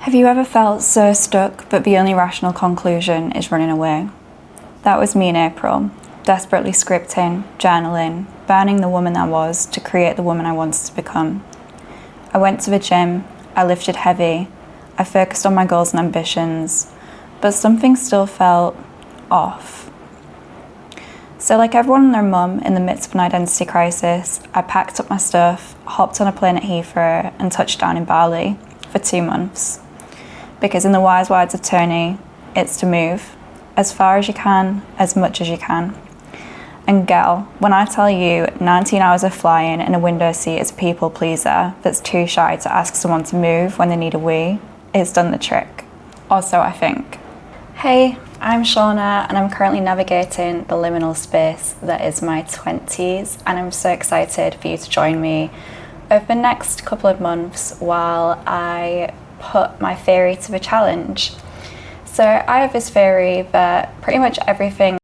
Have you ever felt so stuck but the only rational conclusion is running away? That was me in April, desperately scripting, journaling, burning the woman I was to create the woman I wanted to become. I went to the gym, I lifted heavy, I focused on my goals and ambitions, but something still felt off. So like everyone and their mum in the midst of an identity crisis, I packed up my stuff, hopped on a plane at Heathrow and touched down in Bali for 2 months. Because in the wise words of Tony, it's to move as far as you can, as much as you can. And girl, when I tell you 19 hours of flying in a window seat is a people pleaser that's too shy to ask someone to move when they need a wee, it's done the trick. Also, I think. Hey, I'm Shauna and I'm currently navigating the liminal space that is my 20s, and I'm so excited for you to join me over the next couple of months while I put my theory to the challenge. So I have this theory that pretty much everything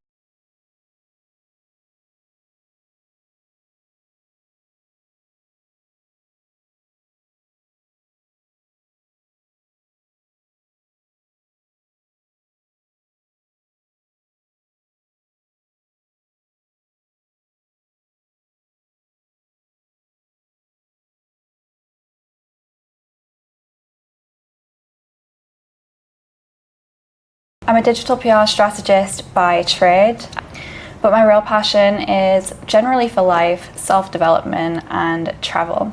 I'm a digital PR strategist by trade, but my real passion is generally for life, self-development and travel.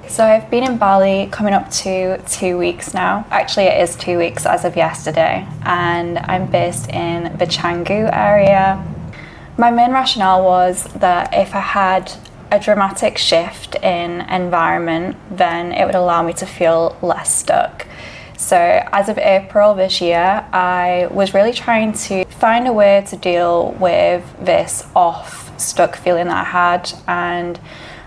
So I've been in Bali coming up to 2 weeks now. Actually, it is 2 weeks as of yesterday, and I'm based in the Canggu area. My main rationale was that if I had a dramatic shift in environment, then it would allow me to feel less stuck. So as of April this year, I was really trying to find a way to deal with this stuck feeling that I had, and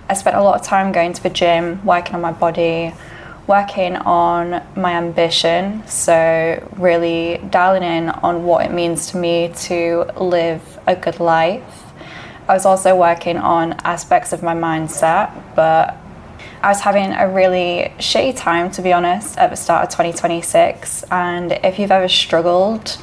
I spent a lot of time going to the gym, working on my body, working on my ambition, so really dialing in on what it means to me to live a good life. I was also working on aspects of my mindset, but I was having a really shitty time, to be honest, at the start of 2026. And if you've ever struggled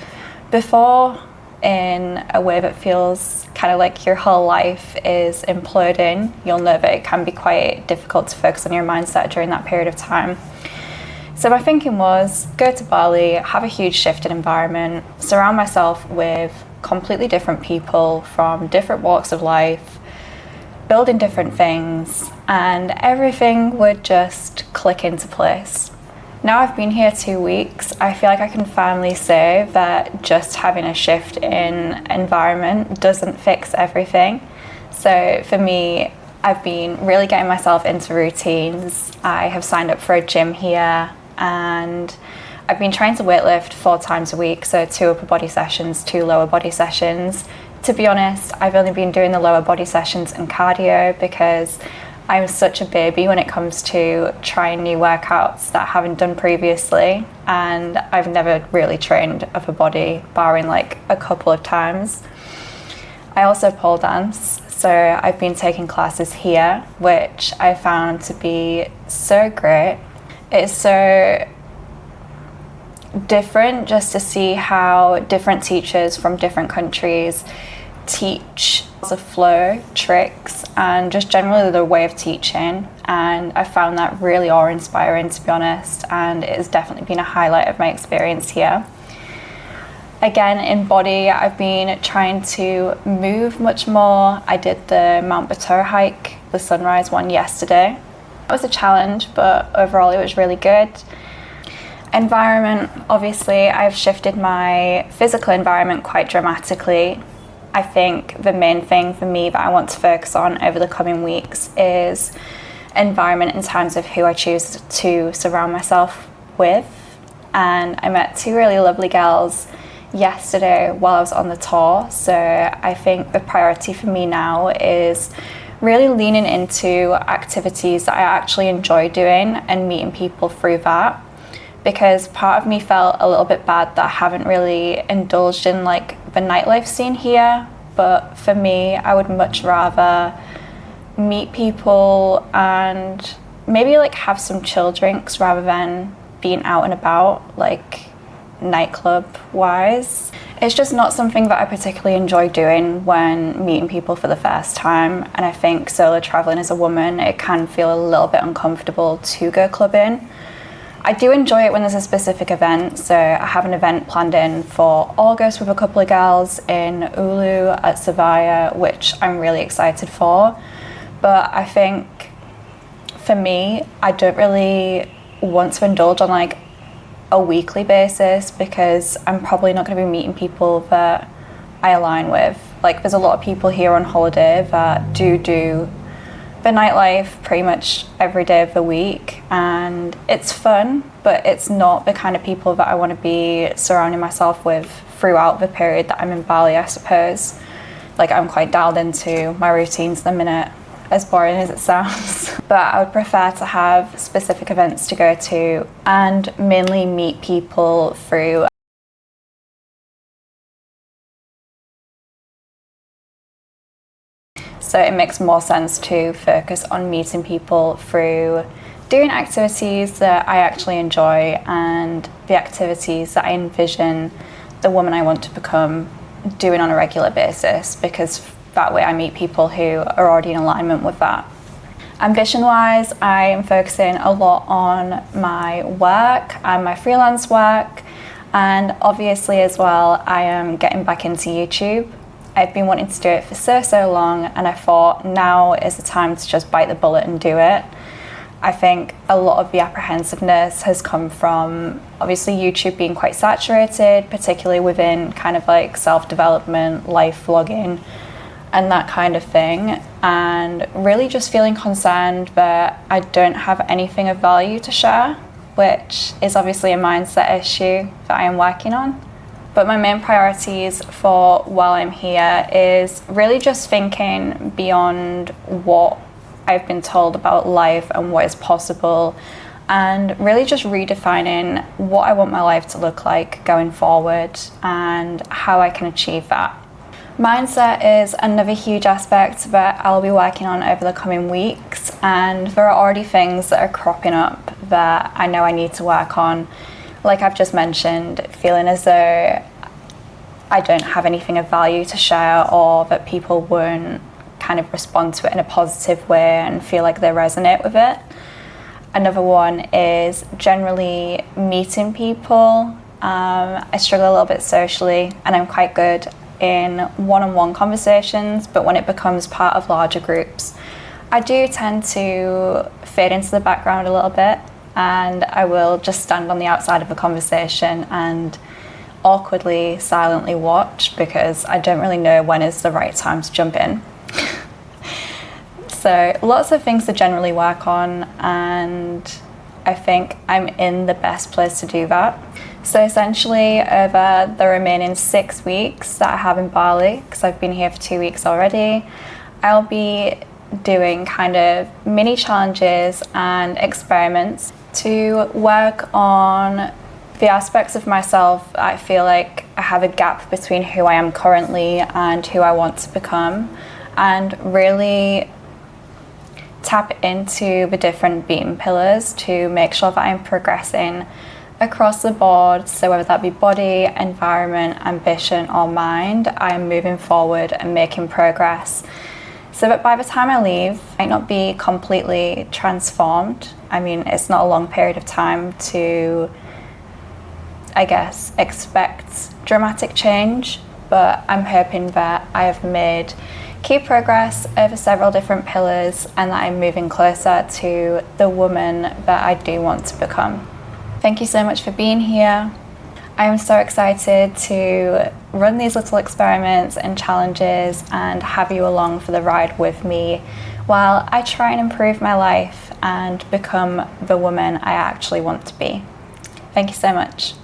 before in a way that feels kind of like your whole life is imploding, you'll know that it can be quite difficult to focus on your mindset during that period of time. So my thinking was go to Bali, have a huge shift in environment, surround myself with completely different people from different walks of life, building different things, and everything would just click into place. Now I've been here 2 weeks, I feel like I can firmly say that just having a shift in environment doesn't fix everything. So for me, I've been really getting myself into routines. I have signed up for a gym here, and I've been trying to weightlift 4 times a week, so 2 upper body sessions, 2 lower body sessions. To be honest, I've only been doing the lower body sessions and cardio because I'm such a baby when it comes to trying new workouts that I haven't done previously, and I've never really trained upper body, barring like a couple of times. I also pole dance, so I've been taking classes here, which I found to be so great. It's so different just to see how different teachers from different countries teach the flow, tricks, and just generally the way of teaching, and I found that really awe-inspiring, to be honest, and it has definitely been a highlight of my experience here. Again, in body, I've been trying to move much more. I did the Mount Batur hike, the sunrise one, yesterday. It was a challenge, but overall it was really good. Environment, obviously, I've shifted my physical environment quite dramatically. I think the main thing for me that I want to focus on over the coming weeks is environment in terms of who I choose to surround myself with. And I met 2 really lovely girls yesterday while I was on the tour. So I think the priority for me now is really leaning into activities that I actually enjoy doing and meeting people through that. Because part of me felt a little bit bad that I haven't really indulged in like the nightlife scene here, but for me, I would much rather meet people and maybe like have some chill drinks rather than being out and about, like nightclub wise. It's just not something that I particularly enjoy doing when meeting people for the first time, and I think solo traveling as a woman, it can feel a little bit uncomfortable to go clubbing. I do enjoy it when there's a specific event, so I have an event planned in for August with a couple of girls in Ulu at Savaya, which I'm really excited for. But I think for me, I don't really want to indulge on like a weekly basis, because I'm probably not going to be meeting people that I align with. Like, there's a lot of people here on holiday that do the nightlife pretty much every day of the week, and it's fun, but it's not the kind of people that I want to be surrounding myself with throughout the period that I'm in Bali, I suppose. Like, I'm quite dialed into my routines at the minute, as boring as it sounds. But I would prefer to have specific events to go to and mainly meet people through so it makes more sense to focus on meeting people through doing activities that I actually enjoy and the activities that I envision the woman I want to become doing on a regular basis, because that way I meet people who are already in alignment with that. Ambition-wise, I am focusing a lot on my work and my freelance work, and obviously as well, I am getting back into YouTube. I've been wanting to do it for so long, and I thought now is the time to just bite the bullet and do it. I think a lot of the apprehensiveness has come from obviously YouTube being quite saturated, particularly within kind of like self-development, life vlogging, and that kind of thing, and really just feeling concerned that I don't have anything of value to share, which is obviously a mindset issue that I am working on. But my main priorities for while I'm here is really just thinking beyond what I've been told about life and what is possible, and really just redefining what I want my life to look like going forward and how I can achieve that. Mindset is another huge aspect that I'll be working on over the coming weeks, and there are already things that are cropping up that I know I need to work on. Like I've just mentioned, feeling as though I don't have anything of value to share, or that people won't kind of respond to it in a positive way and feel like they resonate with it. Another one is generally meeting people. I struggle a little bit socially, and I'm quite good in one-on-one conversations, but when it becomes part of larger groups, I do tend to fade into the background a little bit, and I will just stand on the outside of a conversation and awkwardly, silently watch, because I don't really know when is the right time to jump in. So lots of things to generally work on, and I think I'm in the best place to do that. So essentially over the remaining 6 weeks that I have in Bali, because I've been here for 2 weeks already, I'll be doing kind of mini challenges and experiments to work on the aspects of myself I feel like I have a gap between who I am currently and who I want to become, and really tap into the different beam pillars to make sure that I'm progressing across the board. So whether that be body, environment, ambition, or mind, I'm moving forward and making progress, so that by the time I leave, I might not be completely transformed. I mean, it's not a long period of time to, I guess, expect dramatic change, but I'm hoping that I have made key progress over several different pillars, and that I'm moving closer to the woman that I do want to become. Thank you so much for being here. I am so excited to run these little experiments and challenges and have you along for the ride with me while I try and improve my life and become the woman I actually want to be. Thank you so much.